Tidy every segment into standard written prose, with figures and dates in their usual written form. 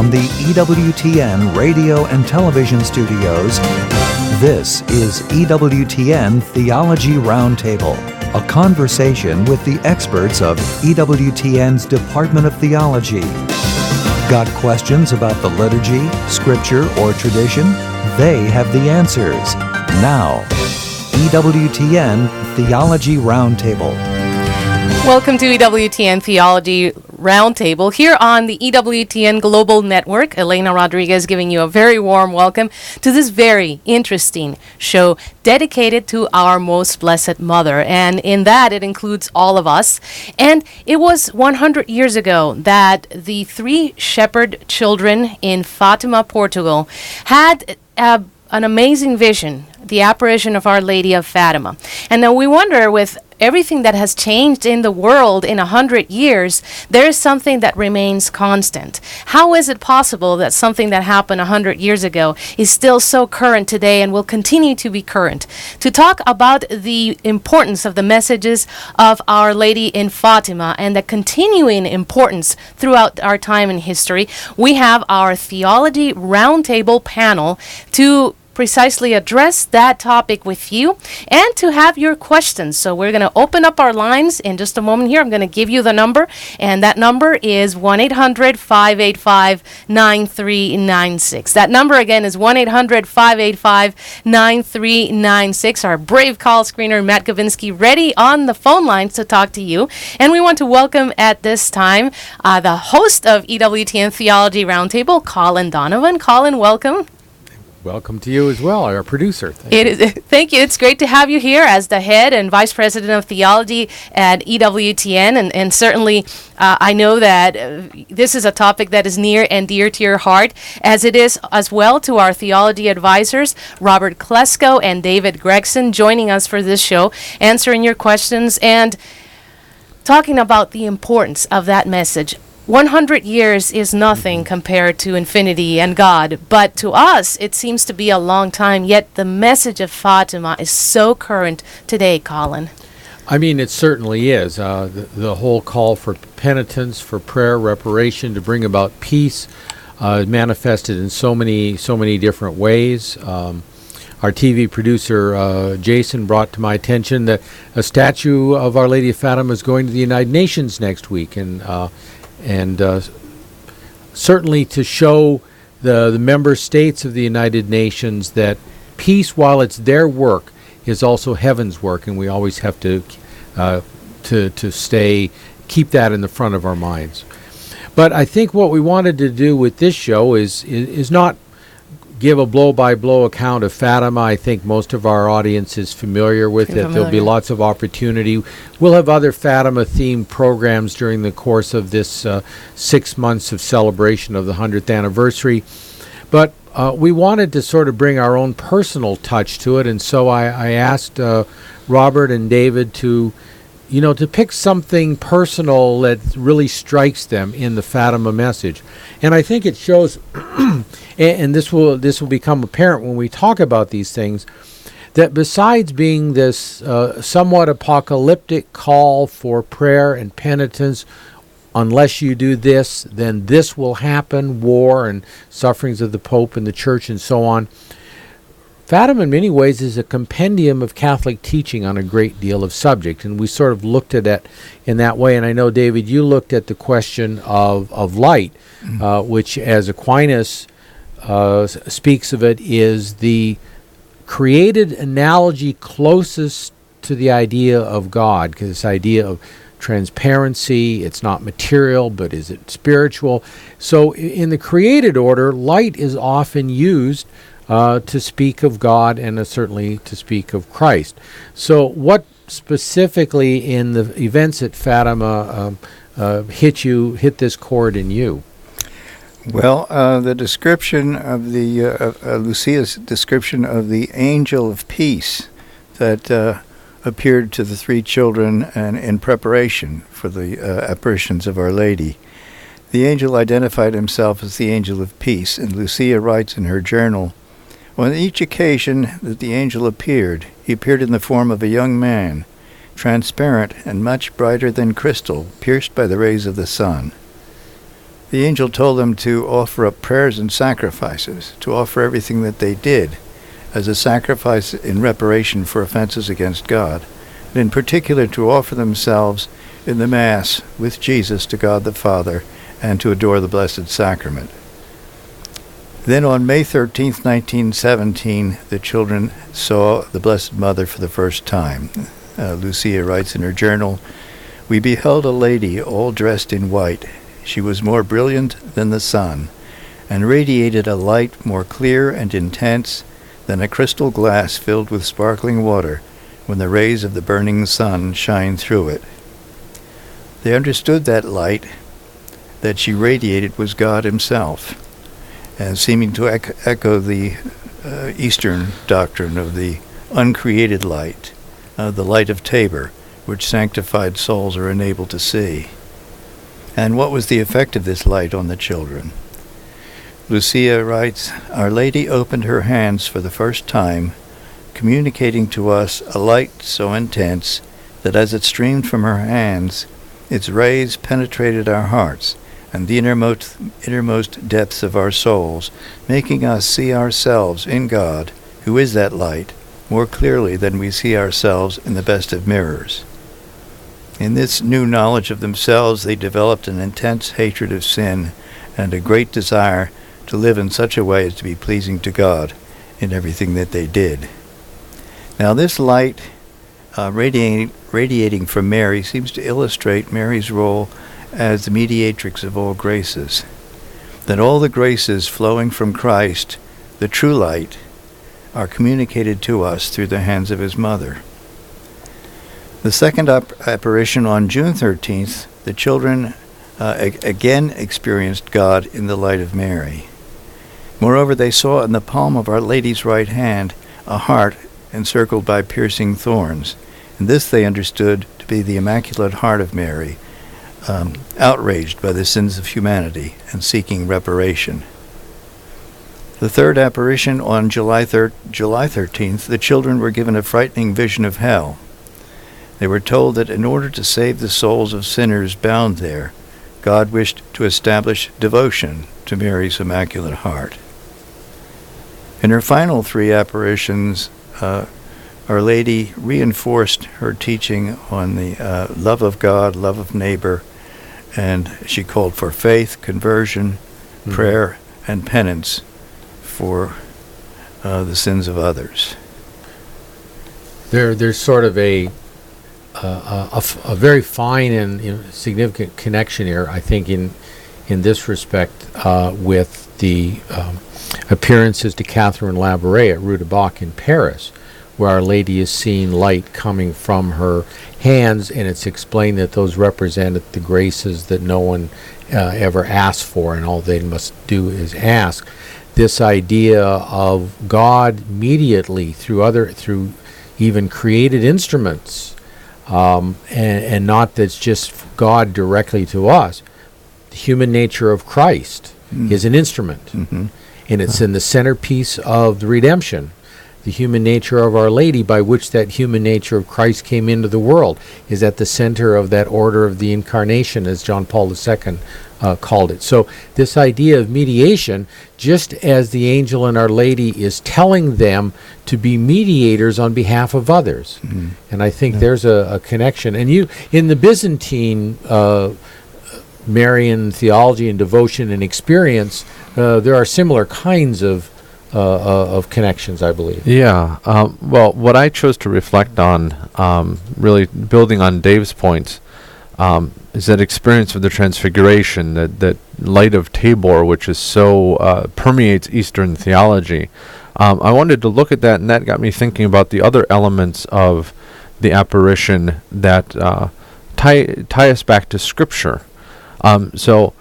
From the EWTN radio and television studios, this is EWTN Theology Roundtable, a conversation with the experts of EWTN's Department of Theology. Got questions about the liturgy, scripture, or tradition? They have the answers. Now, EWTN Theology Roundtable. Welcome to EWTN Theology Roundtable here on the EWTN Global Network. Elena Rodriguez giving you a very warm welcome to this very interesting show dedicated to our most blessed mother. And in that, it includes all of us. And it was 100 years ago that the three shepherd children in Fátima, Portugal, had an amazing vision, the apparition of Our Lady of Fatima. And now we wonder, with everything that has changed in the world in 100 years, there is something that remains constant. How is it possible that something that happened 100 years ago is still so current today and will continue to be current? To talk about the importance of the messages of Our Lady in Fatima and the continuing importance throughout our time in history, we have our Theology Roundtable panel to precisely address that topic with you and to have your questions. So we're going to open up our lines in just a moment here. I'm going to give you the number, and that number is 1-800-585-9396. That number again is 1-800-585-9396. Our brave call screener, Matt Gavinsky, ready on the phone lines to talk to you. And we want to welcome at this time the host of EWTN Theology Roundtable, Colin Donovan. Colin, welcome. Welcome to you as well, our producer. Thank you. It's great to have you here as the head and vice president of theology at EWTN. And certainly, I know that this is a topic that is near and dear to your heart, as it is as well to our theology advisors, Robert Klesko and David Gregson, joining us for this show, answering your questions and talking about the importance of that message. 100 years is nothing compared to infinity and God, but to us it seems to be a long time, yet the message of Fatima is so current today, Colin. I mean, it certainly is. The whole call for penitence, for prayer, reparation, to bring about peace, manifested in so many different ways. Our TV producer, Jason, brought to my attention that a statue of Our Lady of Fatima is going to the United Nations next week, and certainly to show the member states of the United Nations that peace, while it's their work, is also heaven's work, and we always have to keep that in the front of our minds. But I think what we wanted to do with this show is not give a blow-by-blow account of Fatima. I think most of our audience is familiar with it. There'll be lots of opportunity. We'll have other Fatima-themed programs during the course of this 6 months of celebration of the 100th anniversary. But we wanted to sort of bring our own personal touch to it, and so I asked Robert and David to pick something personal that really strikes them in the Fatima message. And I think it shows, and this will become apparent when we talk about these things, that besides being this somewhat apocalyptic call for prayer and penitence, unless you do this, then this will happen, war and sufferings of the Pope and the Church and so on, Fatima in many ways is a compendium of Catholic teaching on a great deal of subject, and we sort of looked at it in that way. And I know, David, you looked at the question of light, which, as Aquinas speaks of it, is the created analogy closest to the idea of God, because this idea of transparency, it's not material, but is it spiritual? So in the created order, light is often used to speak of God and certainly to speak of Christ. So what specifically in the events at Fatima hit this chord in you? Well, the description of Lucia's description of the angel of peace that appeared to the three children and in preparation for the apparitions of Our Lady. The angel identified himself as the angel of peace, and Lucia writes in her journal, "On each occasion that the angel appeared, he appeared in the form of a young man, transparent and much brighter than crystal, pierced by the rays of the sun." The angel told them to offer up prayers and sacrifices, to offer everything that they did as a sacrifice in reparation for offenses against God, and in particular to offer themselves in the Mass with Jesus to God the Father and to adore the Blessed Sacrament. Then on May 13th, 1917, the children saw the Blessed Mother for the first time. Lucia writes in her journal, "We beheld a lady all dressed in white. She was more brilliant than the sun, and radiated a light more clear and intense than a crystal glass filled with sparkling water when the rays of the burning sun shine through it." They understood that light that she radiated was God himself, and seeming to echo the Eastern doctrine of the uncreated light, the light of Tabor, which sanctified souls are enabled to see. And what was the effect of this light on the children? Lucia writes, "Our Lady opened her hands for the first time, communicating to us a light so intense that as it streamed from her hands, its rays penetrated our hearts and the innermost depths of our souls, making us see ourselves in God, who is that light, more clearly than we see ourselves in the best of mirrors." In this new knowledge of themselves, they developed an intense hatred of sin and a great desire to live in such a way as to be pleasing to God in everything that they did. Now this light radiating from Mary seems to illustrate Mary's role as the mediatrix of all graces, that all the graces flowing from Christ, the true light, are communicated to us through the hands of his mother. The second apparition on June 13th, the children again experienced God in the light of Mary. Moreover, they saw in the palm of Our Lady's right hand a heart encircled by piercing thorns, and this they understood to be the Immaculate Heart of Mary, outraged by the sins of humanity and seeking reparation. The third apparition on July 13th, the children were given a frightening vision of hell. They were told that in order to save the souls of sinners bound there, God wished to establish devotion to Mary's Immaculate Heart. In her final three apparitions, Our Lady reinforced her teaching on the love of God, love of neighbor, and she called for faith, conversion, prayer, and penance for the sins of others. There's sort of a very fine and significant connection here, I think, in this respect, with the appearances to Catherine Labouré at Rue du Bac in Paris, where Our Lady is seen light coming from her hands, and it's explained that those represented the graces that no one ever asked for, and all they must do is ask. This idea of God mediately through even created instruments, and not that's just God directly to us. The human nature of Christ is an instrument, and it's in the centerpiece of the redemption. The human nature of Our Lady, by which that human nature of Christ came into the world, is at the center of that order of the Incarnation, as John Paul II called it. So this idea of mediation, just as the angel and Our Lady is telling them to be mediators on behalf of others. And I think there's a connection. And you, in the Byzantine Marian theology and devotion and experience, there are similar kinds of connections, I believe. Yeah. Well, what I chose to reflect on, really building on Dave's points, is that experience of the Transfiguration, that light of Tabor, which is so permeates Eastern theology. I wanted to look at that, and that got me thinking about the other elements of the apparition that tie us back to Scripture. So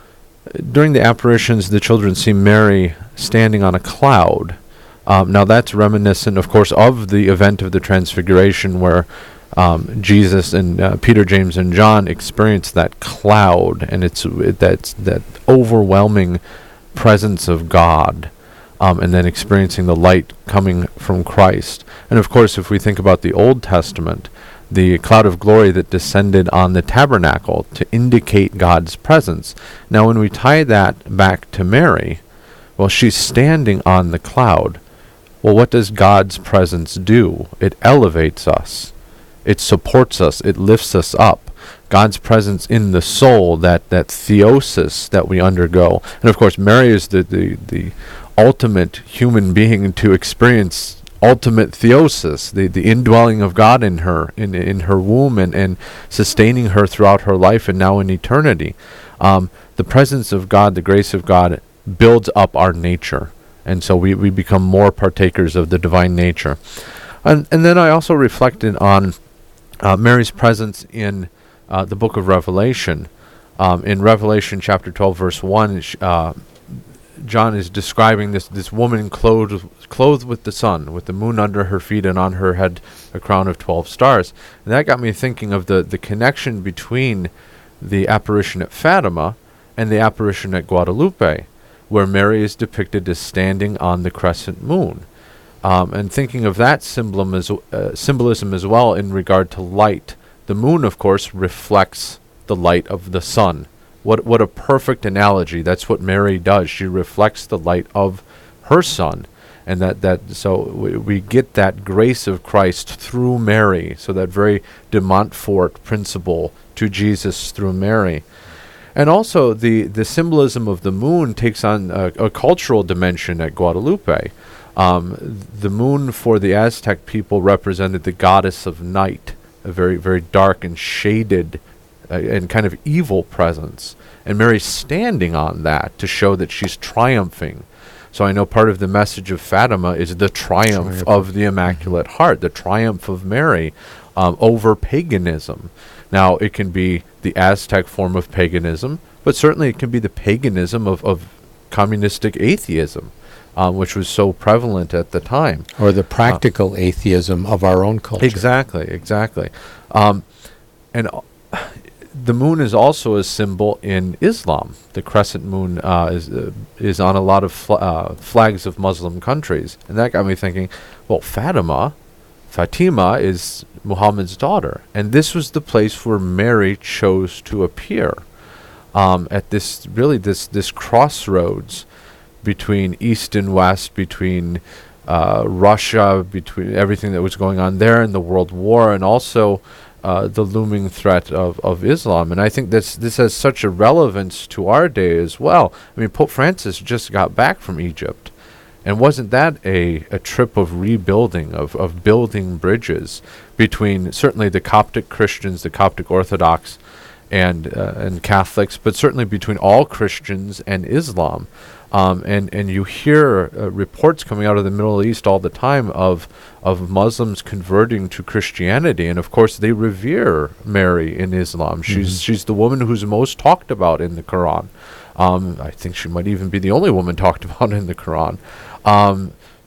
during the apparitions, the children see Mary standing on a cloud. Now that's reminiscent, of course, of the event of the Transfiguration, where Jesus and Peter, James, and John experience that cloud, and that's that overwhelming presence of God, and then experiencing the light coming from Christ. And of course, if we think about the Old Testament, the cloud of glory that descended on the tabernacle to indicate God's presence. Now, when we tie that back to Mary, well, she's standing on the cloud. Well, what does God's presence do? It elevates us. It supports us. It lifts us up. God's presence in the soul, that theosis that we undergo. And of course, Mary is the ultimate human being to experience ultimate theosis, the indwelling of God in her, in her womb, and sustaining her throughout her life and now in eternity. The presence of God, the grace of God, builds up our nature. And so we become more partakers of the divine nature. And then I also reflected on Mary's presence in the book of Revelation. In Revelation chapter 12, verse 1, John is describing this woman clothed with the sun, with the moon under her feet, and on her head a crown of 12 stars. And that got me thinking of the connection between the apparition at Fatima and the apparition at Guadalupe, where Mary is depicted as standing on the crescent moon. And thinking of that symbolism as well in regard to light. The moon, of course, reflects the light of the sun. What a perfect analogy. That's what Mary does. She reflects the light of her son. And so we get that grace of Christ through Mary. So that very de Montfort principle to Jesus through Mary. And also the symbolism of the moon takes on a cultural dimension at Guadalupe. The moon for the Aztec people represented the goddess of night, a very, very dark and shaded and kind of evil presence. And Mary's standing on that to show that she's triumphing. So I know part of the message of Fatima is the triumph of the Immaculate Heart, the triumph of Mary over paganism. Now, it can be the Aztec form of paganism, but certainly it can be the paganism of communistic atheism, which was so prevalent at the time. Or the practical atheism of our own culture. Exactly. And the moon is also a symbol in Islam. The crescent moon is on a lot of flags of Muslim countries. And that got me thinking, well, Fatima is Muhammad's daughter. And this was the place where Mary chose to appear. At this crossroads between East and West, between Russia, between everything that was going on there and the World War, and also the looming threat of Islam. And I think this has such a relevance to our day as well. I mean, Pope Francis just got back from Egypt. And wasn't that a trip of rebuilding, of building bridges between certainly the Coptic Christians, the Coptic Orthodox, and Catholics, but certainly between all Christians and Islam. And you hear reports coming out of the Middle East all the time of Muslims converting to Christianity, and of course they revere Mary in Islam. She's the woman who's most talked about in the Quran. I think she might even be the only woman talked about in the Quran.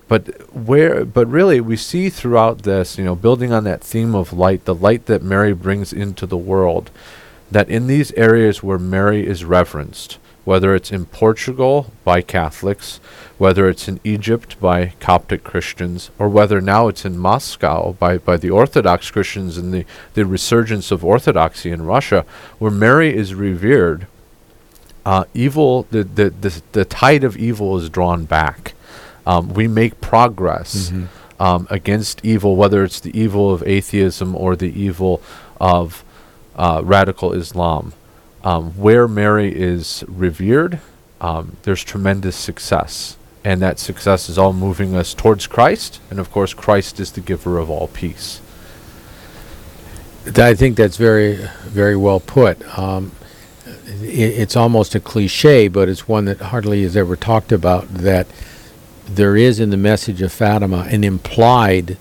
But really we see throughout this, building on that theme of light, the light that Mary brings into the world, that in these areas where Mary is reverenced, whether it's in Portugal by Catholics, whether it's in Egypt by Coptic Christians, or whether now it's in Moscow by the Orthodox Christians and the resurgence of Orthodoxy in Russia, where Mary is revered, evil, the tide of evil is drawn back. We make progress against evil, whether it's the evil of atheism or the evil of radical Islam. Where Mary is revered, there's tremendous success. And that success is all moving us towards Christ. And of course, Christ is the giver of all peace. I think that's very, very well put. It's almost a cliche, but it's one that hardly is ever talked about, that there is in the message of Fatima an implied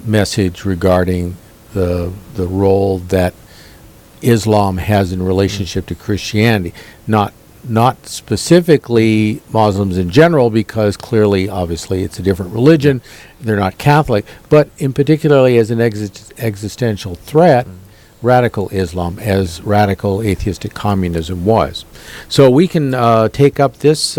message regarding the role that Islam has in relationship to Christianity. Not specifically Muslims in general, because clearly, obviously, it's a different religion. They're not Catholic, but in particularly as an existential threat, radical Islam, as radical atheistic communism was. So we can take up this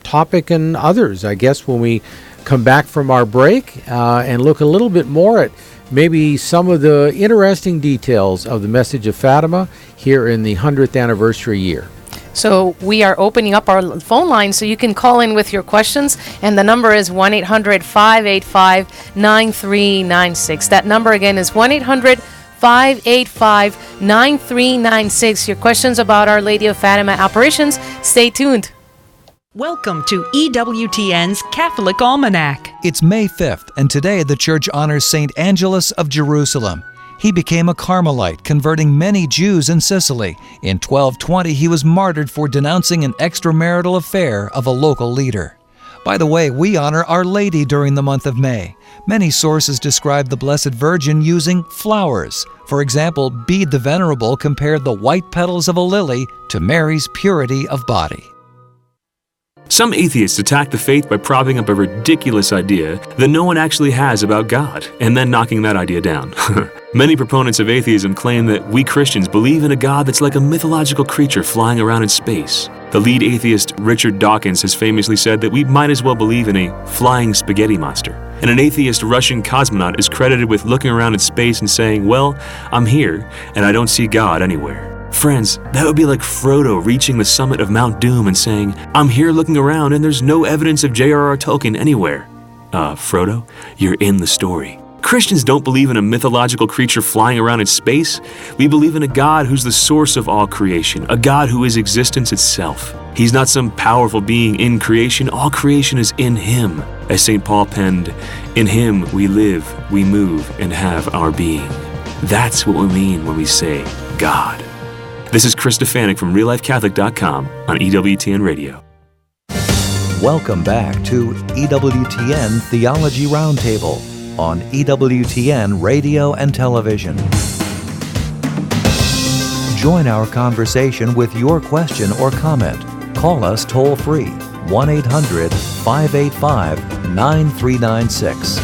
topic and others, I guess, when we come back from our break and look a little bit more at maybe some of the interesting details of the message of Fatima here in the 100th anniversary year. So we are opening up our phone line so you can call in with your questions, and the number is 1-800-585-9396. That number again is 1-800-585-9396. Your questions about Our Lady of Fatima apparitions, stay tuned. Welcome to EWTN's Catholic Almanac. It's May 5th, and today the Church honors St. Angelus of Jerusalem. He became a Carmelite, converting many Jews in Sicily. In 1220, he was martyred for denouncing an extramarital affair of a local leader. By the way, we honor Our Lady during the month of May. Many sources describe the Blessed Virgin using flowers. For example, Bede the Venerable compared the white petals of a lily to Mary's purity of body. Some atheists attack the faith by propping up a ridiculous idea that no one actually has about God, and then knocking that idea down. Many proponents of atheism claim that we Christians believe in a God that's like a mythological creature flying around in space. The lead atheist, Richard Dawkins, has famously said that we might as well believe in a flying spaghetti monster. And an atheist Russian cosmonaut is credited with looking around in space and saying, "Well, I'm here, and I don't see God anywhere." Friends, that would be like Frodo reaching the summit of Mount Doom and saying, "I'm here looking around and there's no evidence of J.R.R. Tolkien anywhere." Frodo, you're in the story. Christians don't believe in a mythological creature flying around in space. We believe in a God who's the source of all creation, a God who is existence itself. He's not some powerful being in creation. All creation is in Him. As St. Paul penned, "In Him we live, we move, and have our being." That's what we mean when we say God. This is Chris Stefanik from RealLifeCatholic.com on EWTN Radio. Welcome back to EWTN Theology Roundtable on EWTN Radio and Television. Join our conversation with your question or comment. Call us toll-free, 1-800-585-9396.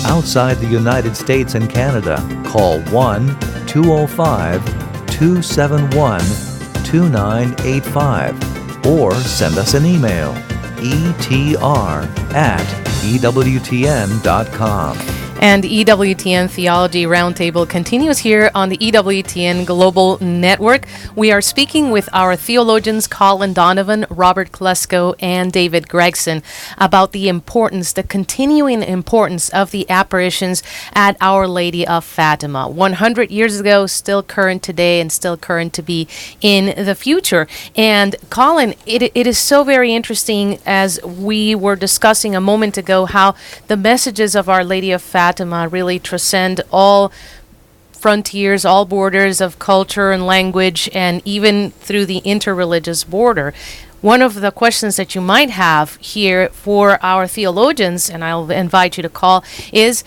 Outside the United States and Canada, call 1-205-271-2985 or send us an email, etr@ewtn.com. And EWTN Theology Roundtable continues here on the EWTN Global Network. We are speaking with our theologians Colin Donovan, Robert Klesko, and David Gregson about the importance, the continuing importance of the apparitions at Our Lady of Fatima. 100 years ago, still current today, and still current to be in the future. And Colin, it is so very interesting, as we were discussing a moment ago, how the messages of Our Lady of Fatima really transcend all frontiers, all borders of culture and language, and even through the interreligious border. One of the questions that you might have here for our theologians, and I'll invite you to call, is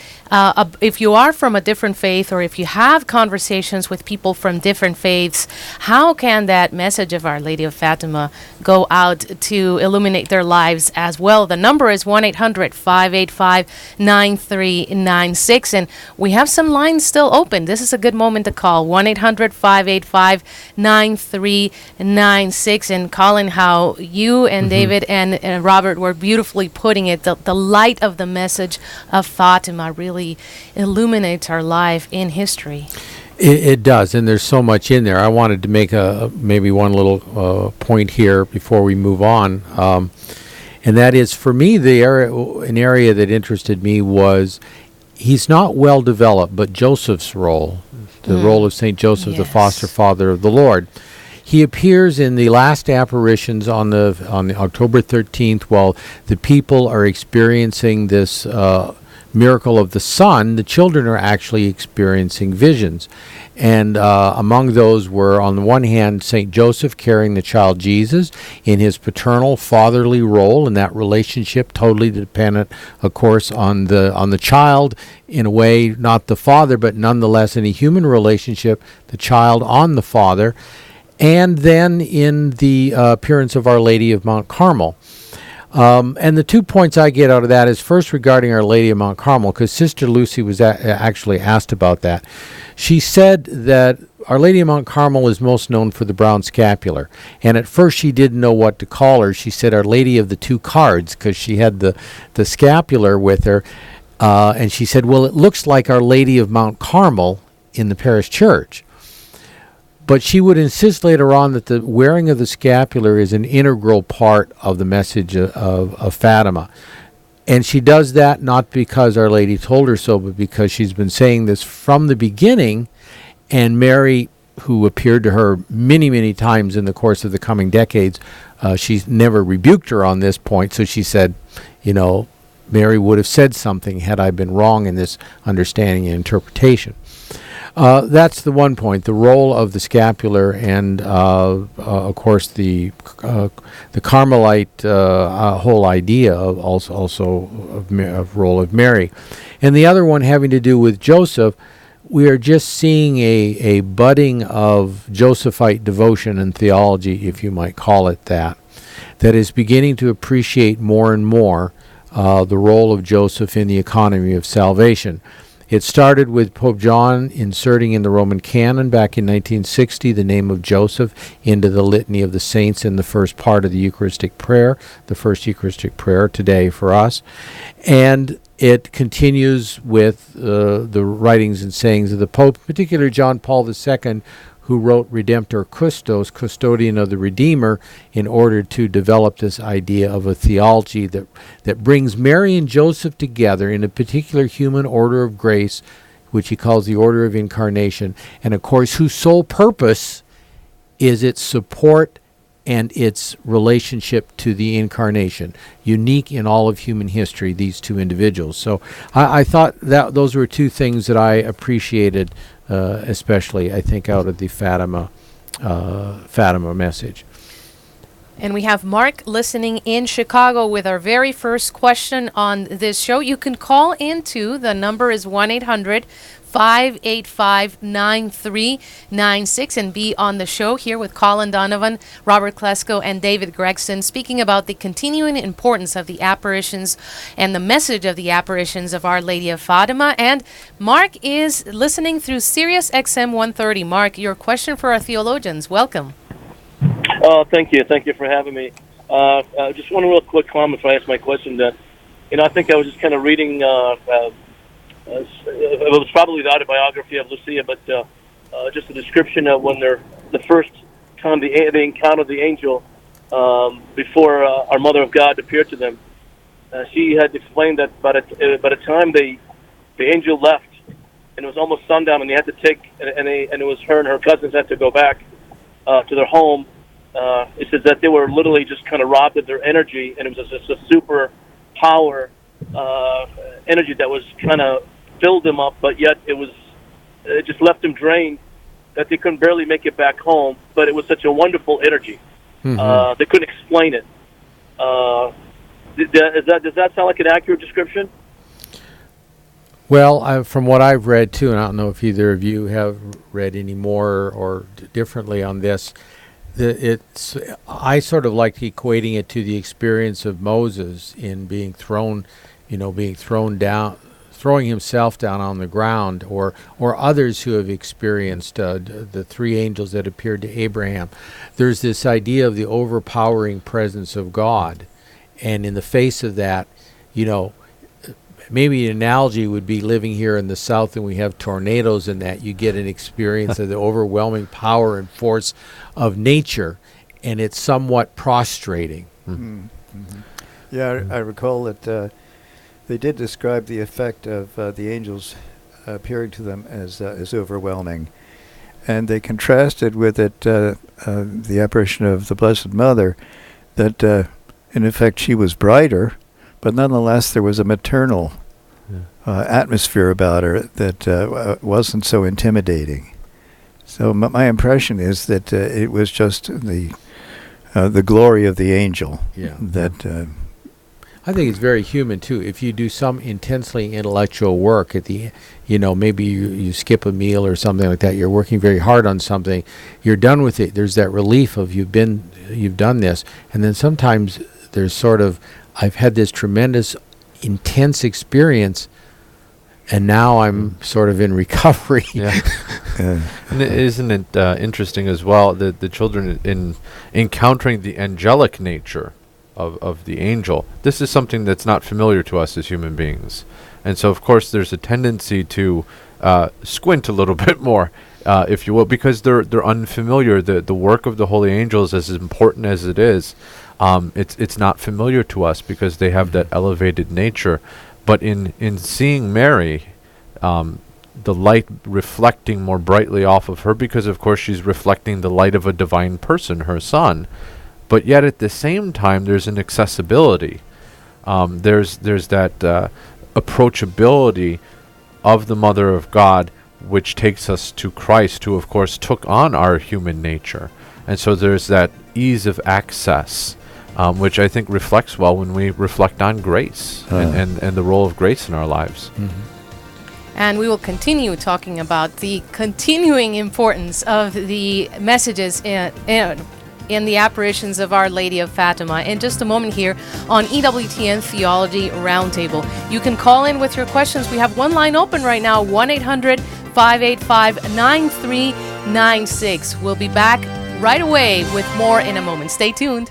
if you are from a different faith, or if you have conversations with people from different faiths, how can that message of Our Lady of Fatima go out to illuminate their lives as well? The number is 1-800-585-9396, and we have some lines still open. This is a good moment to call, 1-800-585-9396. And Colin, how you and David and Robert were beautifully putting it, the light of the message of Fatima really illuminates our life in history. It does, and there's so much in there. I wanted to make maybe one little point here before we move on, and that is, for me, an area that interested me was, he's not well developed, but Joseph's role, the role of St. Joseph, the foster father of the Lord. He appears in the last apparitions on the October 13th, while the people are experiencing this miracle of the sun. The children are actually experiencing visions. And among those were, on the one hand, St. Joseph carrying the child Jesus in his paternal, fatherly role, and that relationship totally dependent, of course, on the child, in a way, not the father, but nonetheless in a human relationship, the child on the father. And then in the appearance of Our Lady of Mount Carmel. And the 2 points I get out of that is, first, regarding Our Lady of Mount Carmel, because Sister Lucy was actually asked about that. She said that Our Lady of Mount Carmel is most known for the brown scapular. And at first she didn't know what to call her. She said Our Lady of the Two Cards, because she had the scapular with her. And she said, well, it looks like Our Lady of Mount Carmel in the parish church. But she would insist later on that the wearing of the scapular is an integral part of the message of Fatima. And she does that not because Our Lady told her so, but because she's been saying this from the beginning, and Mary, who appeared to her many, many times in the course of the coming decades, she's never rebuked her on this point. So she said, Mary would have said something had I been wrong in this understanding and interpretation. That's the one point, the role of the scapular, and of course the Carmelite whole idea of of role of Mary, and the other one having to do with Joseph. We are just seeing a budding of Josephite devotion and theology, if you might call it that is beginning to appreciate more and more the role of Joseph in the economy of salvation. It started with Pope John inserting in the Roman canon back in 1960 the name of Joseph into the Litany of the Saints in the first part of the Eucharistic prayer, the first Eucharistic prayer today for us. And it continues with the writings and sayings of the Pope, particularly John Paul II, who wrote Redemptor Custos, custodian of the Redeemer, in order to develop this idea of a theology that brings Mary and Joseph together in a particular human order of grace, which he calls the order of incarnation, and of course whose sole purpose is its support and its relationship to the incarnation, unique in all of human history, these two individuals. So I thought that those were two things that I appreciated, especially, I think, out of the Fatima message. And we have Mark listening in Chicago with our very first question on this show. You can call into, the number is 1-800-585-9396, and be on the show here with Colin Donovan, Robert Klesko, and David Gregson, speaking about the continuing importance of the apparitions and the message of the apparitions of Our Lady of Fatima. And Mark is listening through Sirius XM 130. Mark, your question for our theologians. Welcome. Thank you. Thank you for having me. Just one real quick comment before I ask my question. That, I think I was just kind of reading, it was probably the autobiography of Lucia, but just a description of when the first time they encountered the angel before our Mother of God appeared to them. She had explained that by the time the angel left, and it was almost sundown, and they had to and it was her and her cousins had to go back to their home. It says that they were literally just kind of robbed of their energy, and it was just a super power energy that was kind of filled them up, but yet it just left them drained that they couldn't barely make it back home. But it was such a wonderful energy. Mm-hmm. They couldn't explain it. Does that sound like an accurate description? Well, from what I've read too, and I don't know if either of you have read any more or differently on this, I sort of like equating it to the experience of Moses in being thrown down, throwing himself down on the ground, or others who have experienced the three angels that appeared to Abraham. There's this idea of the overpowering presence of God, and in the face of that, maybe an analogy would be living here in the South and we have tornadoes, and that you get an experience of the overwhelming power and force of nature, and it's somewhat prostrating. Mm-hmm. Mm-hmm. Yeah, I recall that they did describe the effect of the angels appearing to them as overwhelming, and they contrasted with it the apparition of the Blessed Mother, that in effect she was brighter, but nonetheless there was a maternal atmosphere about her that wasn't so intimidating. So my impression is that it was just the glory of the angel. Yeah. That I think it's very human too. If you do some intensely intellectual work at the, maybe you skip a meal or something like that. You're working very hard on something. You're done with it. There's that relief of you've done this, and then sometimes there's sort of, I've had this tremendous, intense experience, and now I'm sort of in recovery. Yeah. And isn't it interesting as well that the children in encountering the angelic nature of the angel, this is something that's not familiar to us as human beings. And so, of course, there's a tendency to squint a little bit more, if you will, because they're unfamiliar. The work of the holy angels, as important as it is, it's not familiar to us because they have that elevated nature. But in seeing Mary, the light reflecting more brightly off of her, because of course she's reflecting the light of a divine person, her son, but yet at the same time there's an accessibility. There's that approachability of the Mother of God, which takes us to Christ, who of course took on our human nature. And so there's that ease of access, which I think reflects well when we reflect on grace and the role of grace in our lives. Mm-hmm. And we will continue talking about the continuing importance of the messages in the apparitions of Our Lady of Fatima in just a moment here on EWTN Theology Roundtable. You can call in with your questions. We have one line open right now, 1-800-585-9396. We'll be back right away with more in a moment. Stay tuned.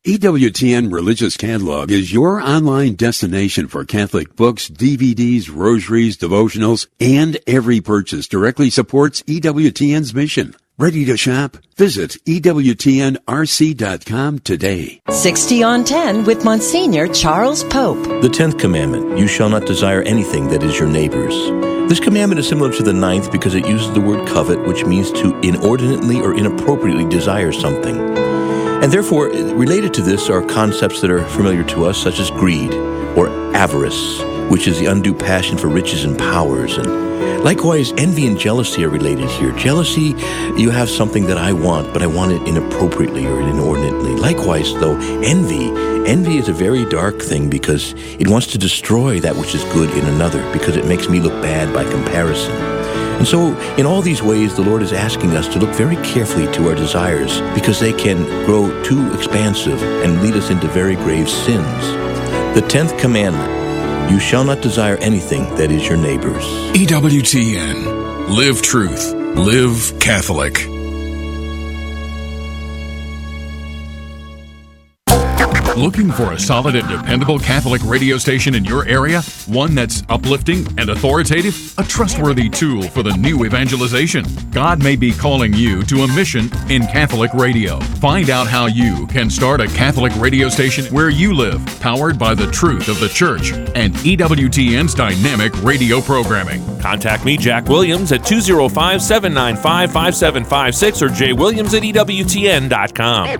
EWTN Religious Catalog is your online destination for Catholic books, DVDs, rosaries, devotionals, and every purchase directly supports EWTN's mission. Ready to shop? Visit EWTNRC.com today. 60 on 10 with Monsignor Charles Pope. The 10th commandment, you shall not desire anything that is your neighbor's. This commandment is similar to the 9th because it uses the word covet, which means to inordinately or inappropriately desire something. And therefore, related to this are concepts that are familiar to us, such as greed or avarice, which is the undue passion for riches and powers. And likewise, envy and jealousy are related here. Jealousy, you have something that I want, but I want it inappropriately or inordinately. Likewise, though, envy is a very dark thing because it wants to destroy that which is good in another, because it makes me look bad by comparison. And so, in all these ways, the Lord is asking us to look very carefully to our desires because they can grow too expansive and lead us into very grave sins. The 10th commandment, you shall not desire anything that is your neighbor's. EWTN. Live truth. Live Catholic. Looking for a solid and dependable Catholic radio station in your area? One that's uplifting and authoritative? A trustworthy tool for the new evangelization? God may be calling you to a mission in Catholic radio. Find out how you can start a Catholic radio station where you live, powered by the truth of the Church and EWTN's dynamic radio programming. Contact me, Jack Williams, at 205-795-5756 or jwilliams@EWTN.com.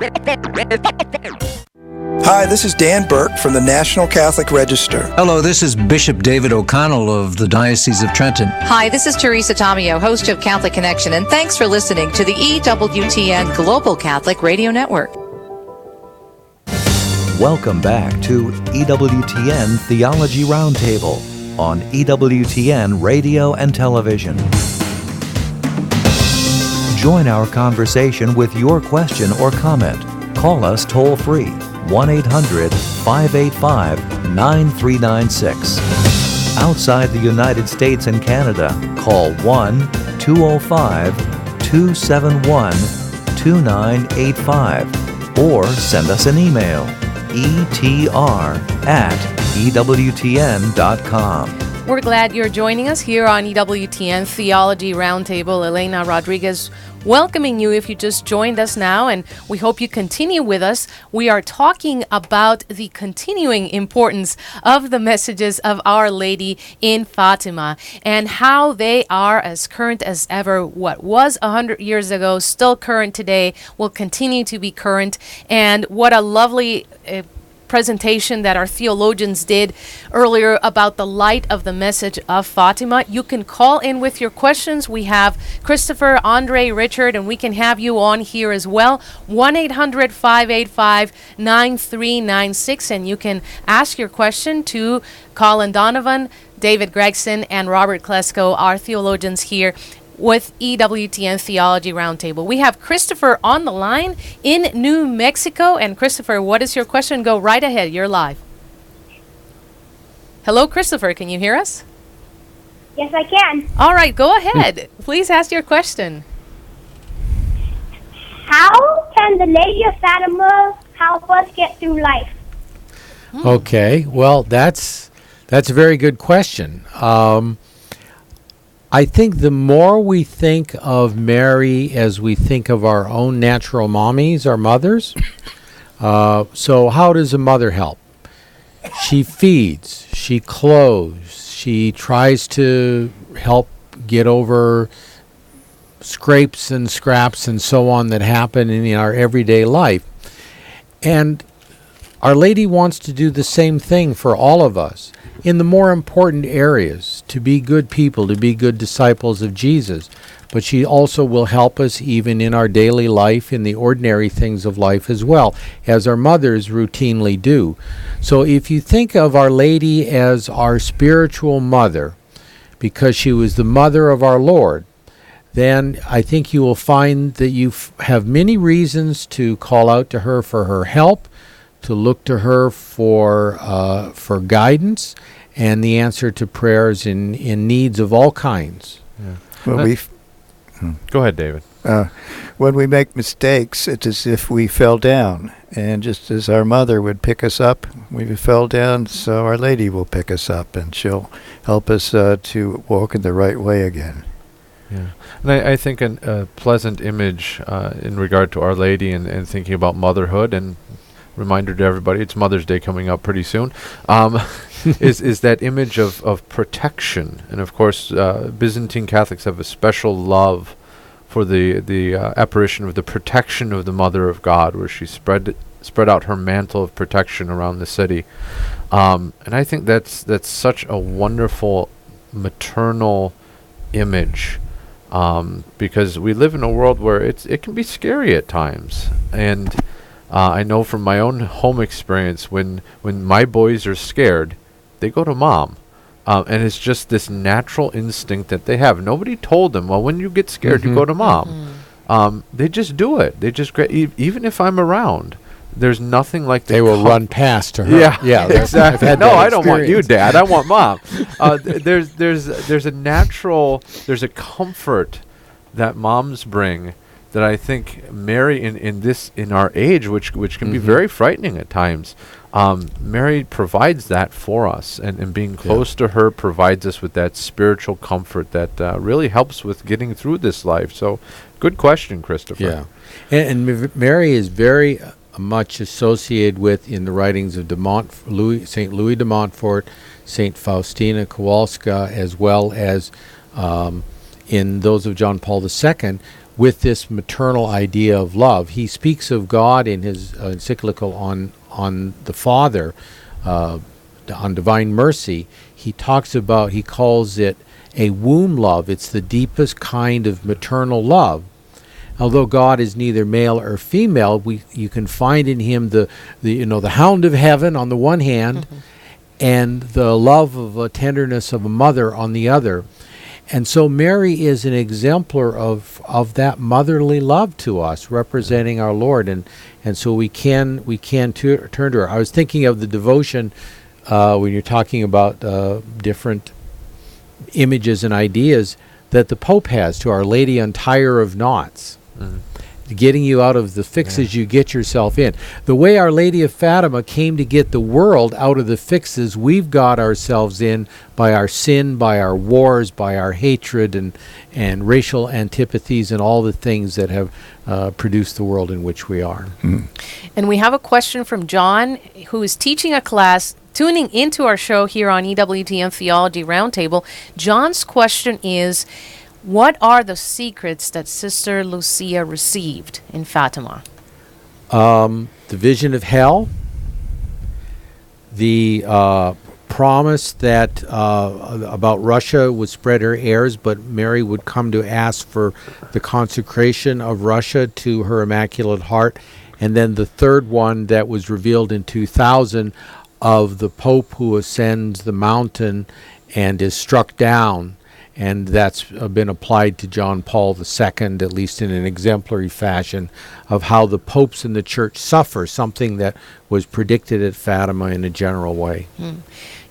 Hi, this is Dan Burke from the National Catholic Register. Hello, this is Bishop David O'Connell of the Diocese of Trenton. Hi, this is Teresa Tomeo, host of Catholic Connection, and thanks for listening to the EWTN Global Catholic Radio Network. Welcome back to EWTN Theology Roundtable on EWTN Radio and Television. Join our conversation with your question or comment. Call us toll-free, 1-800-585-9396. Outside the United States and Canada, call 1-205-271-2985 or send us an email, etr@ewtn.com. We're glad you're joining us here on EWTN Theology Roundtable. Elena Rodriguez welcoming you if you just joined us now, and we hope you continue with us. We are talking about the continuing importance of the messages of Our Lady in Fatima and how they are as current as ever. What was 100 years ago, still current today, will continue to be current. And what a lovely presentation that our theologians did earlier about the light of the message of Fatima. You can call in with your questions. We have Christopher, Andre, Richard, and we can have you on here as well. 1-800-585-9396, and you can ask your question to Colin Donovan, David Gregson, and Robert Klesko, our theologians here with EWTN Theology Roundtable. We have Christopher on the line in New Mexico. And Christopher, what is your question? Go right ahead. You're live. Hello, Christopher. Can you hear us? Yes, I can. All right, go ahead. Please ask your question. How can the Lady of Fatima help us get through life? Okay, well, that's a very good question. I think the more we think of Mary as we think of our own natural mommies, our mothers, so how does a mother help? She feeds, she clothes, she tries to help get over scrapes and scraps and so on that happen in our everyday life. And Our Lady wants to do the same thing for all of us in the more important areas, to be good people, to be good disciples of Jesus. But she also will help us even in our daily life, in the ordinary things of life as well, as our mothers routinely do. So if you think of Our Lady as our spiritual mother, because she was the mother of our Lord, then I think you will find that you have many reasons to call out to her for her help, to look to her for guidance and the answer to prayers in needs of all kinds. Yeah. Well, Go ahead, David. When we make mistakes, it's as if we fell down. And just as our mother would pick us up when we fell down, so Our Lady will pick us up, and she'll help us to walk in the right way again. Yeah, and I think a pleasant image in regard to Our Lady and thinking about motherhood, and reminder to everybody, it's Mother's Day coming up pretty soon, is that image of protection. And of course, Byzantine Catholics have a special love for the apparition of the protection of the Mother of God, where she spread out her mantle of protection around the city. And I think that's such a wonderful maternal image, because we live in a world where it can be scary at times. And I know from my own home experience, when my boys are scared, they go to Mom. And it's just this natural instinct that they have. Nobody told them, well, when you get scared, you go to Mom. They just do it. They just, even if I'm around, there's nothing like they will run past to her. Yeah, exactly. No, I don't want you, Dad. I want Mom. There's a comfort that moms bring that I think Mary in our age, which can be very frightening at times, Mary provides that for us, and being close to her provides us with that spiritual comfort that really helps with getting through this life. So, good question, Christopher. Yeah, and Mary is very much associated with, in the writings of St. Louis de Montfort, St. Faustina Kowalska, as well as in those of John Paul II, with this maternal idea of love. He speaks of God in his encyclical on the Father, on Divine Mercy. He calls it a womb love. It's the deepest kind of maternal love. Although God is neither male or female, you can find in him the hound of heaven on the one hand, and the love of tenderness of a mother on the other. And so Mary is an exemplar of that motherly love to us, representing our Lord, and so we can turn to her. I was thinking of the devotion when you're talking about different images and ideas that the Pope has to Our Lady Untier of Knots, getting you out of the fixes you get yourself in. The way Our Lady of Fatima came to get the world out of the fixes we've got ourselves in by our sin, by our wars, by our hatred and racial antipathies and all the things that have produced the world in which we are. And we have a question from John, who is teaching a class, tuning into our show here on EWTN Theology Roundtable. John's question is, what are the secrets that Sister Lucia received in Fatima? The vision of hell, the promise that about Russia would spread her airs, but Mary would come to ask for the consecration of Russia to her Immaculate Heart. And then the third one that was revealed in 2000 of the Pope who ascends the mountain and is struck down. And that's been applied to John Paul II, at least in an exemplary fashion, of how the popes in the church suffer, something that was predicted at Fatima in a general way.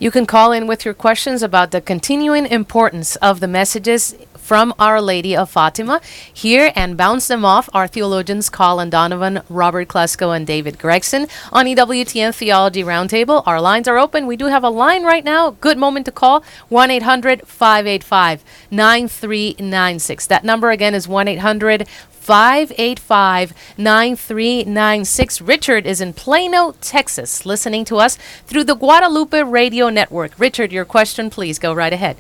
You can call in with your questions about the continuing importance of the messages from Our Lady of Fatima. Here and bounce them off are theologians Colin Donovan, Robert Klesko, and David Gregson on EWTN Theology Roundtable. Our lines are open. We do have a line right now. Good moment to call. 1-800-585-9396. That number again is 1-800-585-9396. Richard is in Plano, Texas, listening to us through the Guadalupe Radio Network. Richard, your question, please go right ahead.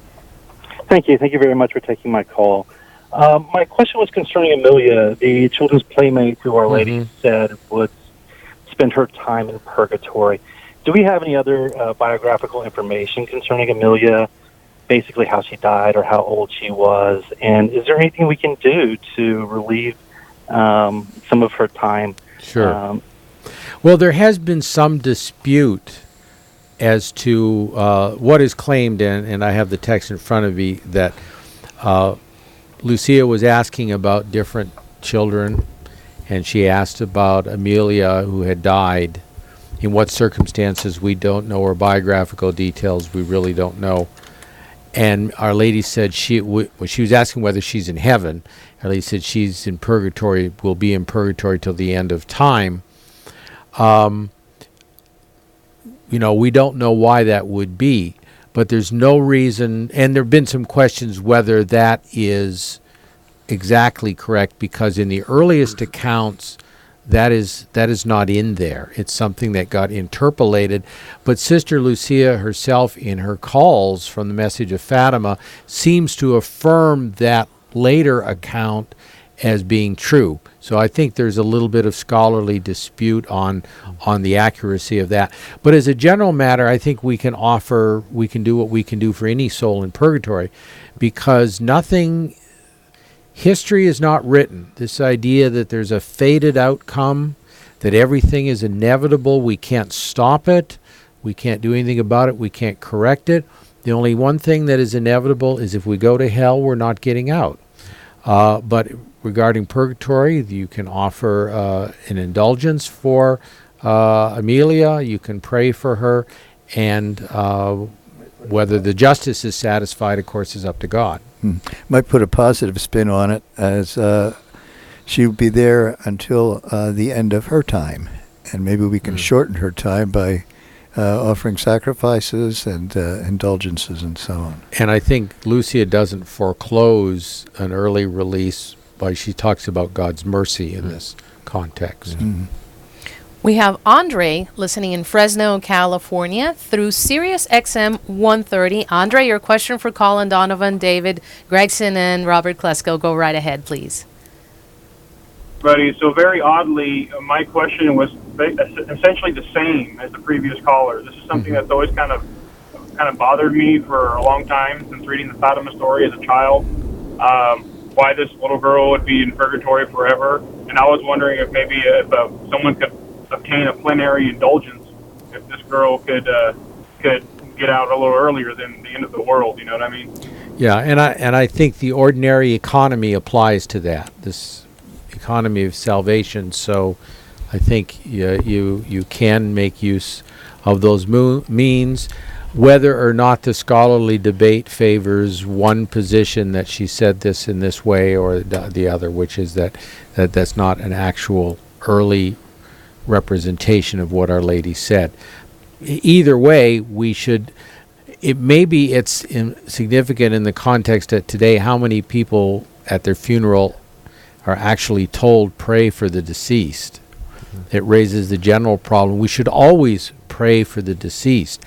Thank you. Thank you very much for taking my call. My question was concerning Amelia, the children's playmate who Our Lady said would spend her time in purgatory. Do we have any other biographical information concerning Amelia, basically how she died or how old she was? And is there anything we can do to relieve some of her time? Sure. Well, there has been some dispute as to what is claimed, and I have the text in front of me, that Lucia was asking about different children, and she asked about Amelia, who had died. In what circumstances, we don't know, or biographical details, we really don't know. And Our Lady said she was asking whether she's in heaven. Our Lady said she's in purgatory, will be in purgatory till the end of time. We don't know why that would be, but there's no reason, and there have been some questions whether that is exactly correct, because in the earliest accounts, that is not in there. It's something that got interpolated. But Sister Lucia herself, in her calls from the Message of Fatima, seems to affirm that later account as being true. So I think there's a little bit of scholarly dispute on the accuracy of that. But as a general matter, I think we can do what we can do for any soul in purgatory, because history is not written. This idea that there's a fated outcome, that everything is inevitable, we can't stop it, we can't do anything about it, we can't correct it. The only one thing that is inevitable is if we go to hell, we're not getting out. But regarding purgatory, you can offer an indulgence for Amelia, you can pray for her, and whether the justice is satisfied, of course, is up to God. Might put a positive spin on it, as she will be there until the end of her time, and maybe we can shorten her time by offering sacrifices and indulgences and so on. And I think Lucia doesn't foreclose an early release, but she talks about God's mercy in this context. We have Andre listening in Fresno, California through Sirius XM 130. Andre, your question for Colin Donovan, David Gregson, and Robert Klesko. Go right ahead, please. Buddy, so very oddly, my question was essentially the same as the previous caller. This is something that's always kind of bothered me for a long time since reading the Fatima story as a child. Why this little girl would be in purgatory forever, and I was wondering if maybe someone could obtain a plenary indulgence, if this girl could get out a little earlier than the end of the world. You know what I mean? Yeah, and I think the ordinary economy applies to that. This economy of salvation. So I think you can make use of those means, whether or not the scholarly debate favors one position that she said this in this way or the other, which is that's not an actual early representation of what Our Lady said. Either way, it's significant in the context that today how many people at their funeral are actually told pray for the deceased. It raises the general problem. We should always pray for the deceased.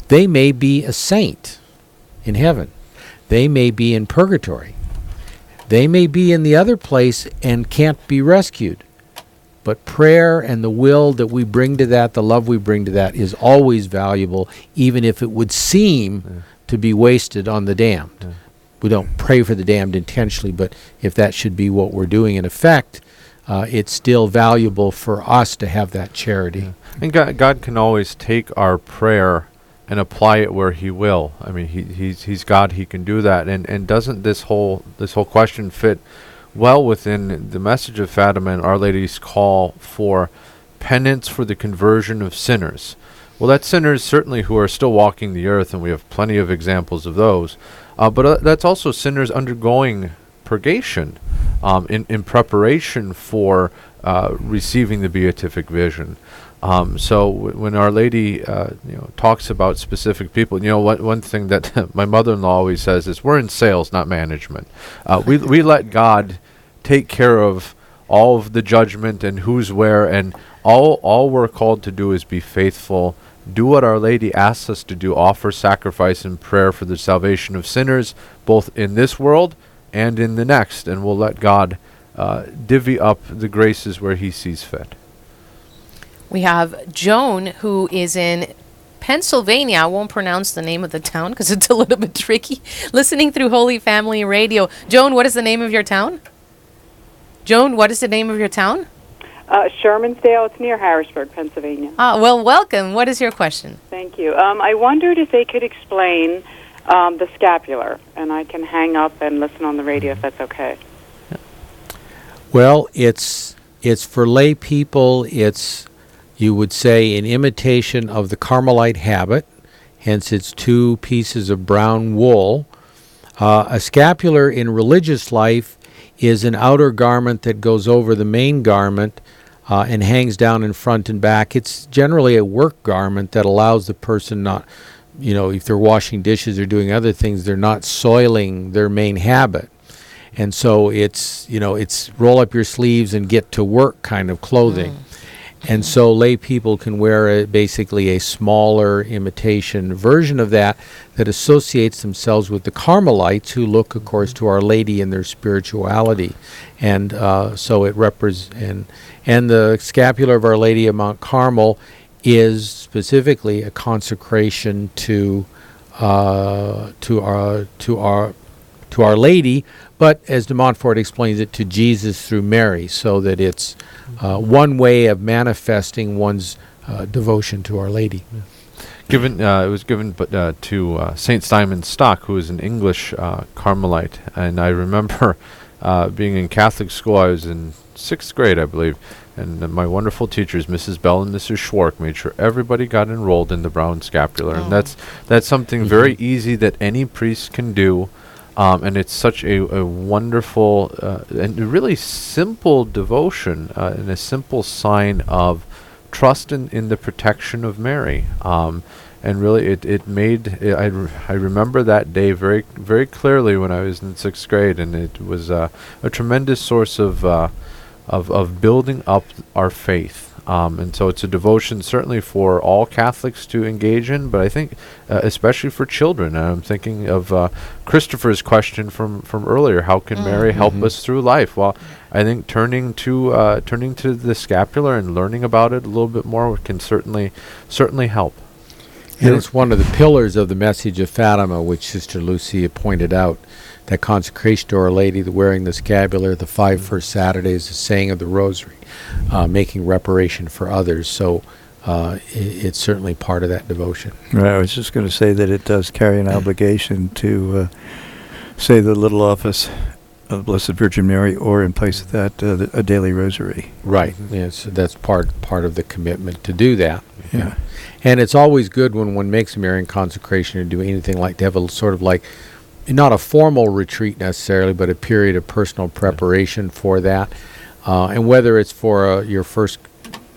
They may be a saint in heaven. They may be in purgatory. They may be in the other place and can't be rescued. But prayer and the will that we bring to that, the love we bring to that, is always valuable, even if it would seem to be wasted on the damned. We don't pray for the damned intentionally, but if that should be what we're doing in effect, it's still valuable for us to have that charity. And God can always take our prayer and apply it where He will. I mean, He's God; He can do that. And doesn't this whole question fit well within the message of Fatima and Our Lady's call for penance for the conversion of sinners? Well, that's sinners certainly who are still walking the earth, and we have plenty of examples of those. But that's also sinners undergoing purgation in preparation for receiving the beatific vision. So when Our Lady talks about specific people, one thing that my mother-in-law always says is, we're in sales, not management. We let God take care of all of the judgment and who's where, and all we're called to do is be faithful, do what Our Lady asks us to do, offer sacrifice and prayer for the salvation of sinners, both in this world and in the next, and we'll let God divvy up the graces where He sees fit. We have Joan, who is in Pennsylvania. I won't pronounce the name of the town because it's a little bit tricky. Listening through Holy Family Radio. Joan, what is the name of your town? Joan, what is the name of your town? Shermansdale. It's near Harrisburg, Pennsylvania. Well, welcome. What is your question? Thank you. I wondered if they could explain the scapular, and I can hang up and listen on the radio if that's okay. Well, it's for lay people. It's, you would say, an imitation of the Carmelite habit. Hence, it's 2 pieces of brown wool. A scapular in religious life is an outer garment that goes over the main garment and hangs down in front and back. It's generally a work garment that allows the person not, if they're washing dishes or doing other things, they're not soiling their main habit. And so it's roll up your sleeves and get to work kind of clothing. And so lay people can wear basically a smaller imitation version of that associates themselves with the Carmelites, who look, of course, to Our Lady in their spirituality. And so it represents, and the scapular of Our Lady of Mount Carmel is specifically a consecration to Our Lady, but as de Montfort explains it, to Jesus through Mary, so that it's one way of manifesting one's devotion to Our Lady. It was given to Saint Simon Stock, who was an English Carmelite, and I remember being in Catholic school. I was in 6th grade, I believe, and my wonderful teachers, Mrs. Bell and Mrs. Schwark, made sure everybody got enrolled in the brown scapular, and that's something very easy that any priest can do. And it's such a wonderful and really simple devotion and a simple sign of trust in the protection of Mary. And really it made, I remember that day very, very clearly when I was in 6th grade, and it was a tremendous source of building up our faith. And so it's a devotion certainly for all Catholics to engage in, but I think especially for children. And I'm thinking of Christopher's question from earlier: how can Mary help us through life? Well, I think turning to the scapular and learning about it a little bit more can certainly help. And it's one of the pillars of the message of Fatima, which Sister Lucia pointed out. That consecration to Our Lady, the wearing the scapular, the 5 first Saturdays, the saying of the Rosary, making reparation for others. So it's certainly part of that devotion. Right. I was just going to say that it does carry an obligation to say the little office of Blessed Virgin Mary, or in place of that, a daily Rosary. Right. Yes, that's part of the commitment to do that. Yeah. And it's always good when one makes a Marian consecration or do anything like to have a sort of like, not a formal retreat necessarily, but a period of personal preparation for that. And whether it's for your first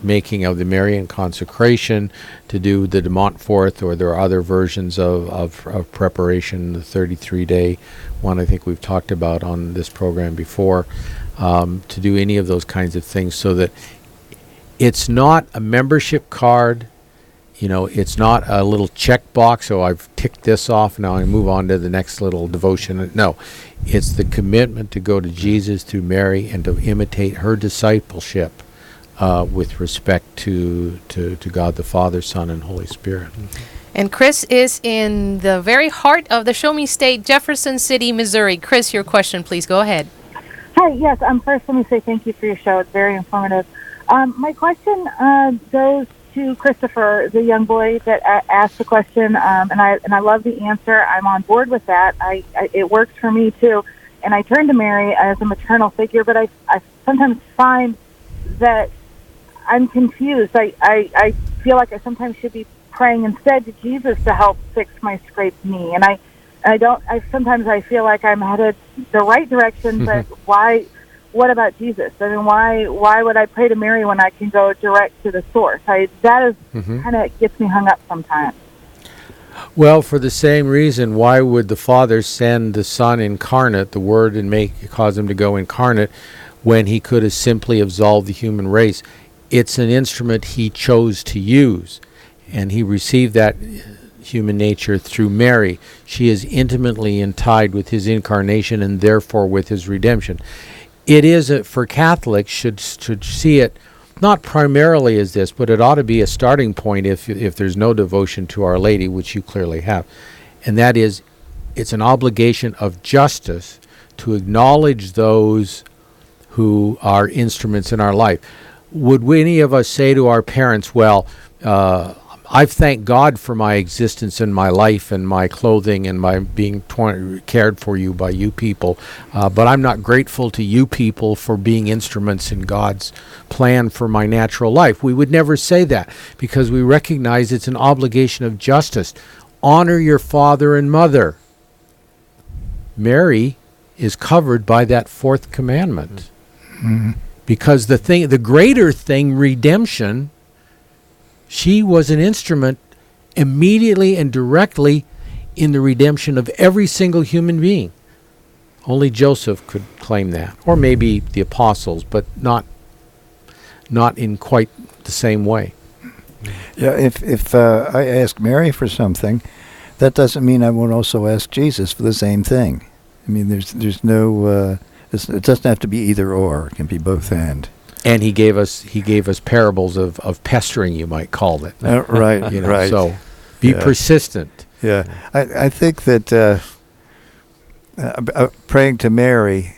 making of the Marian consecration, to do the de Montfort, or there are other versions of preparation, the 33-day one I think we've talked about on this program before, to do any of those kinds of things, so that it's not a membership card. It's not a little checkbox, so I've ticked this off, now I move on to the next little devotion. No, it's the commitment to go to Jesus through Mary and to imitate her discipleship with respect to God the Father, Son, and Holy Spirit. And Chris is in the very heart of the Show Me State, Jefferson City, Missouri. Chris, your question, please go ahead. Hi, yes. First, let me say thank you for your show. It's very informative. My question goes to Christopher, the young boy that asked the question, and I love the answer. I'm on board with that. It works for me too. And I turn to Mary as a maternal figure, but I sometimes find that I'm confused. I feel like I sometimes should be praying instead to Jesus to help fix my scraped knee. And sometimes I feel like I'm headed the right direction, but why? What about Jesus? I mean, why would I pray to Mary when I can go direct to the source? That kind of gets me hung up sometimes. Well, for the same reason, why would the Father send the Son incarnate, the Word, and cause him to go incarnate, when he could have simply absolved the human race? It's an instrument he chose to use, and he received that human nature through Mary. She is intimately tied with his incarnation and therefore with his redemption. It is, for Catholics, should see it not primarily as this, but it ought to be a starting point if there's no devotion to Our Lady, which you clearly have. And that is, it's an obligation of justice to acknowledge those who are instruments in our life. Would any of us say to our parents, well, I've thanked God for my existence and my life and my clothing and my being cared for you by you people, but I'm not grateful to you people for being instruments in God's plan for my natural life? We would never say that, because we recognize it's an obligation of justice. Honor your father and mother. Mary is covered by that fourth commandment. Because the greater thing, redemption, she was an instrument immediately and directly in the redemption of every single human being. Only Joseph could claim that, or maybe the apostles, but not in quite the same way. Yeah, if I ask Mary for something, that doesn't mean I won't also ask Jesus for the same thing. I mean, there's no it doesn't have to be either or. It can be both and. And he gave us parables of pestering, you might call it. Right, right. So be persistent. Yeah, I think that praying to Mary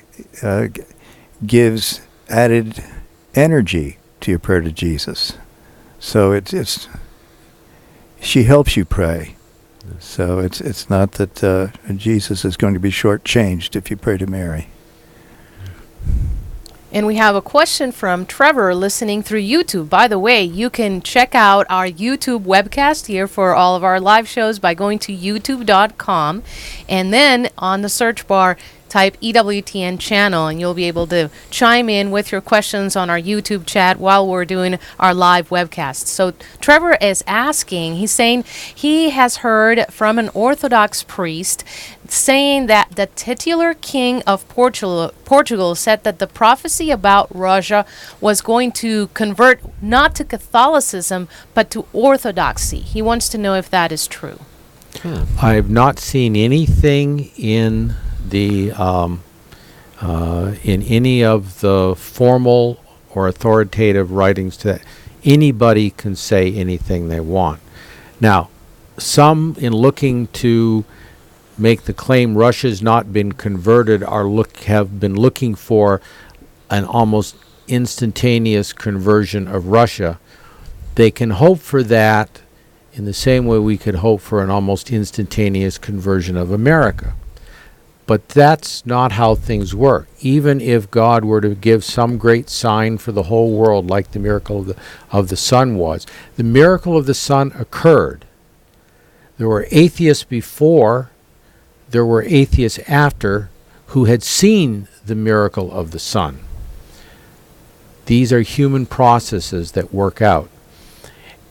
gives added energy to your prayer to Jesus. So it's she helps you pray. So it's not that Jesus is going to be shortchanged if you pray to Mary. And we have a question from Trevor listening through YouTube. By the way, you can check out our YouTube webcast here for all of our live shows by going to youtube.com. And then on the search bar, type EWTN channel, and you'll be able to chime in with your questions on our YouTube chat while we're doing our live webcast. So Trevor is asking, he's saying he has heard from an Orthodox priest saying that the titular king of Portugal said that the prophecy about Russia was going to convert not to Catholicism but to Orthodoxy. He wants to know if that is true. I've not seen anything in the in any of the formal or authoritative writings that anybody can say anything they want. Now, some, in looking to make the claim Russia's not been converted, have been looking for an almost instantaneous conversion of Russia. They can hope for that in the same way we could hope for an almost instantaneous conversion of America. But that's not how things work. Even if God were to give some great sign for the whole world, like the miracle of the sun was, the miracle of the sun occurred. There were atheists before, there were atheists after, who had seen the miracle of the sun. These are human processes that work out.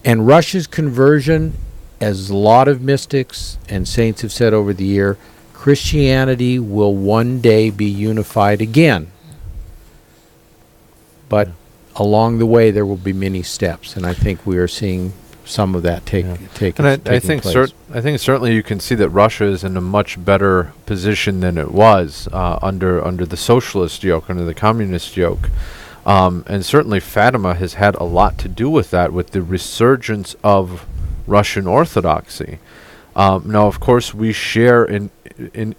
And Russia's conversion, as a lot of mystics and saints have said over the year, Christianity will one day be unified again. But along the way, there will be many steps, and I think we are seeing some of that taking place. I think certainly you can see that Russia is in a much better position than it was under the socialist yoke, under the communist yoke. And certainly Fatima has had a lot to do with that, with the resurgence of Russian Orthodoxy. Now, of course, we share in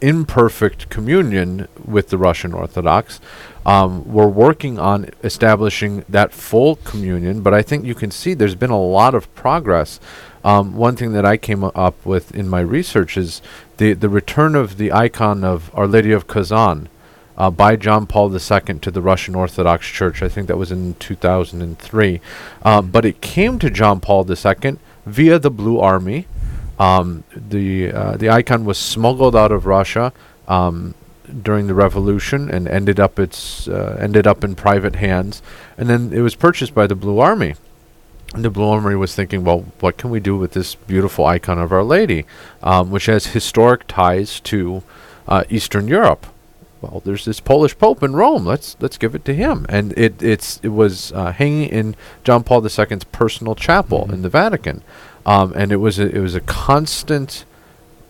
imperfect communion with the Russian Orthodox. We're working on establishing that full communion, but I think you can see there's been a lot of progress. One thing that I came up with in my research is the return of the icon of Our Lady of Kazan by John Paul II to the Russian Orthodox Church. I think that was in 2003. But it came to John Paul II via the Blue Army, The icon was smuggled out of Russia during the revolution and ended up in private hands, and then it was purchased by the Blue Army. And the Blue Army was thinking, well, what can we do with this beautiful icon of Our Lady, which has historic ties to Eastern Europe? Well, there's this Polish Pope in Rome. Let's give it to him. And it was hanging in John Paul II's personal chapel in the Vatican, and it was a constant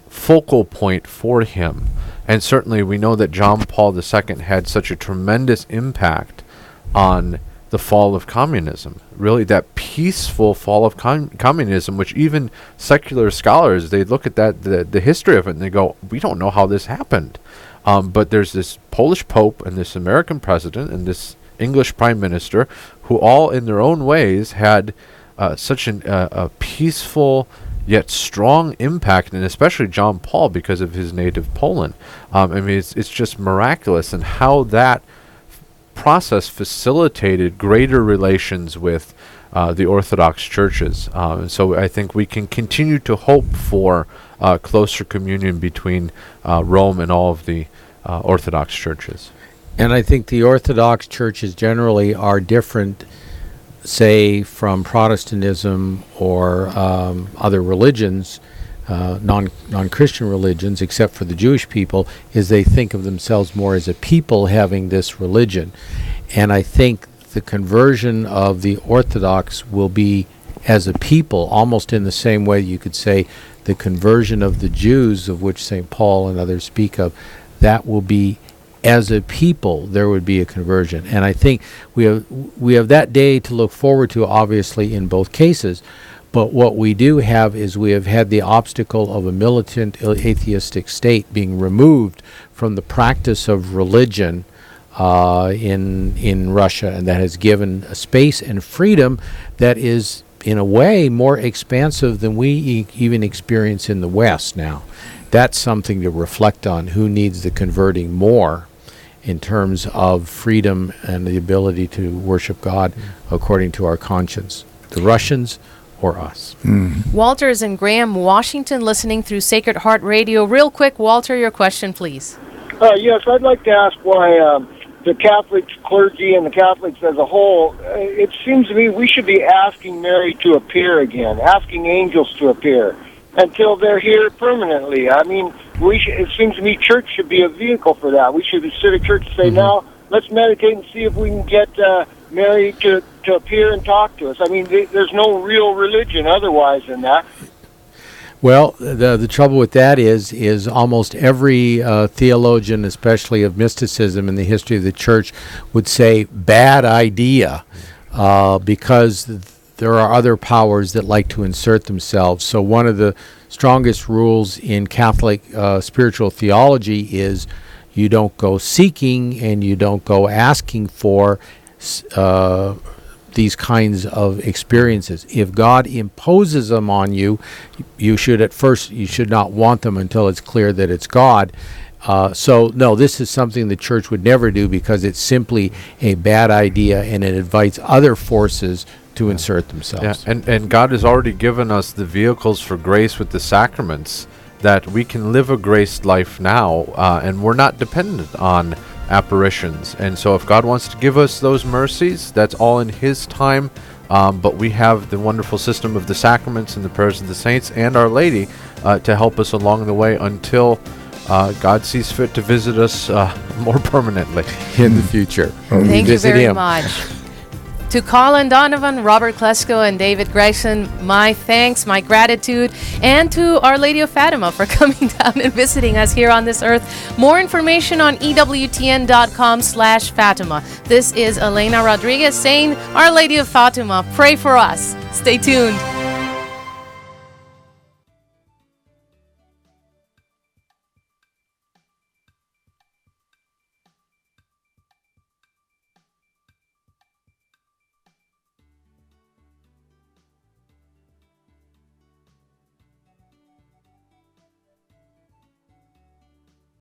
focal point for him. And certainly, we know that John Paul II had such a tremendous impact on the fall of communism. Really, that peaceful fall of communism, which even secular scholars, they look at the history of it and they go, we don't know how this happened. But there's this Polish Pope and this American president and this English prime minister who all in their own ways had such a peaceful yet strong impact, and especially John Paul because of his native Poland. I mean, it's just miraculous, and how that process facilitated greater relations with the Orthodox churches. And so I think we can continue to hope for closer communion between Rome and all of the Orthodox churches. And I think the Orthodox churches generally are different, say, from Protestantism or other religions, non-Christian religions, except for the Jewish people, is they think of themselves more as a people having this religion. And I think the conversion of the Orthodox will be as a people, almost in the same way you could say the conversion of the Jews, of which St. Paul and others speak of, that will be as a people there would be a conversion. And I think we have that day to look forward to, obviously, in both cases. But what we do have is we have had the obstacle of a militant atheistic state being removed from the practice of religion in Russia, and that has given a space and freedom that is, in a way, more expansive than we even experience in the West now. That's something to reflect on. Who needs the converting more in terms of freedom and the ability to worship God according to our conscience? The Russians or us? Walter is in Graham, Washington, listening through Sacred Heart Radio. Real quick, Walter, your question, please. Yes, I'd like to ask why the Catholic clergy and the Catholics as a whole, it seems to me we should be asking Mary to appear again, asking angels to appear until they're here permanently. I mean, it seems to me church should be a vehicle for that. We should sit at church and say, now, let's meditate and see if we can get Mary to appear and talk to us. I mean, there's no real religion otherwise than that. Well, the trouble with that is almost every theologian, especially of mysticism in the history of the church, would say bad idea because there are other powers that like to insert themselves. So one of the strongest rules in Catholic spiritual theology is you don't go seeking and you don't go asking for these kinds of experiences. If God imposes them on you, you should not want them until it's clear that it's God. So no, this is something the church would never do because it's simply a bad idea and it invites other forces to insert themselves. Yeah, and God has already given us the vehicles for grace with the sacraments, that we can live a graced life now, and we're not dependent on apparitions. And so if God wants to give us those mercies, that's all in His time, but we have the wonderful system of the sacraments and the prayers of the saints and Our Lady to help us along the way until God sees fit to visit us more permanently in the future. Thank you very much. To Colin Donovan, Robert Klesko, and David Gregson, my thanks, my gratitude, and to Our Lady of Fatima for coming down and visiting us here on this earth. More information on EWTN.com/Fatima. This is Elena Rodriguez saying, Our Lady of Fatima, pray for us. Stay tuned.